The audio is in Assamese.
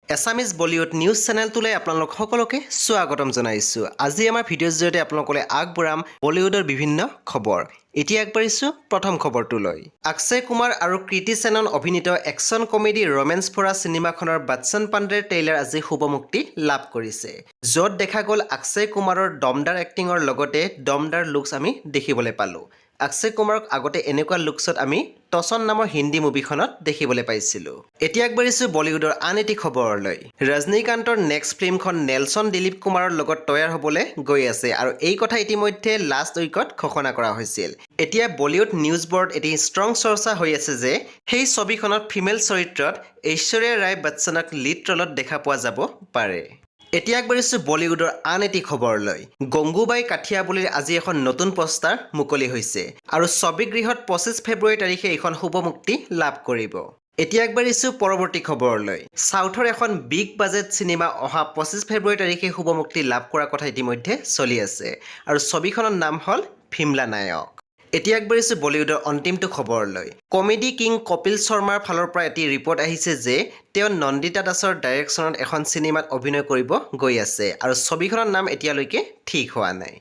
Assamese Bollywood news channel tulai apnalok সকলোকে স্বাগতম জনাইছো আজি আমাৰ ভিডিঅ'ৰ জৰিয়তে আপোনালোকলৈ আগবঢ়াম বলিউডৰ বিভিন্ন খবৰ এতিয়া আগবাঢ়িছো প্ৰথম খবৰটোলৈ অক্ষয় কুমাৰ আৰু কৃতি সেনন অভিনীত একচন কমেডি ৰোমান্স ফৰা সিনেমাখনৰ বচ্চন পাণ্ডেৰ ট্ৰেইলাৰ আজি শুভ মুক্তি লাভ কৰিছে য'ত দেখা গ'ল অক্ষয় কুমাৰৰ দমদাৰ এক্টিংৰ লগতে দমদাৰ লুকছ আমি দেখিবলৈ পালো অক্ষয় কুমাৰক আগতে এনেকুৱা লুকছত আমি টছন নামৰ হিন্দী মুভিখনত দেখিবলৈ পাইছিলো এতিয়া আগবাঢ়িছো বলিউডৰ আন এটি খবৰলৈ ৰজনীকান্তৰ নেক্সট ফিল্মখন নেলছন দিলীপ কুমাৰৰ লগত তৈয়াৰ হ'বলৈ গৈ আছে আৰু এই কথা ইতিমধ্যে লাষ্ট উইকত ঘোষণা কৰা হৈছিল এতিয়া বলিউড নিউজ বোৰ্ড এটি ষ্ট্ৰং চৰ্চা হৈ আছে যে সেই ছবিখনত ফিমেল চৰিত্ৰত ঐশ্বৰ্যা ৰায় বচ্চনক লিড ৰলত দেখা পোৱা যাব পাৰে এতিয়া আগবাঢ়িছো বলিউডৰ আন এটি খবৰলৈ গংগুবাই কাঠিয়াবলীৰ আজি এখন নতুন পোষ্টাৰ মুকলি হৈছে আৰু ছবিগৃহত 25 ফেব্ৰুৱাৰী তাৰিখে এখন শুভ মুক্তি লাভ কৰিব এতিয়া আগবাঢ়িছো পৰৱৰ্তী খবৰলৈ সাউথৰ এখন বিগ বাজেট সিনেমা অহা 25 ফেব্ৰুৱাৰী তাৰিখে শুভ মুক্তি লাভ কৰাৰ কথা ইতিমধ্যে চলি আছে আৰু ছবিখনৰ নাম হ'ল ভিমলা নায়ক এতিয়া আগবাঢ়িছো বলিউডৰ অন্তিমটো খবৰলৈ কমেডি কিং কপিল শৰ্মাৰ ফালৰ পৰা এটি ৰিপৰ্ট আহিছে যে তেওঁ নন্দিতা দাসৰ ডাইৰেকশ্যনত এখন সিনেমাত অভিনয় কৰিব গৈ আছে আৰু ছবিখনৰ নাম এতিয়ালৈকে ঠিক হোৱা নাই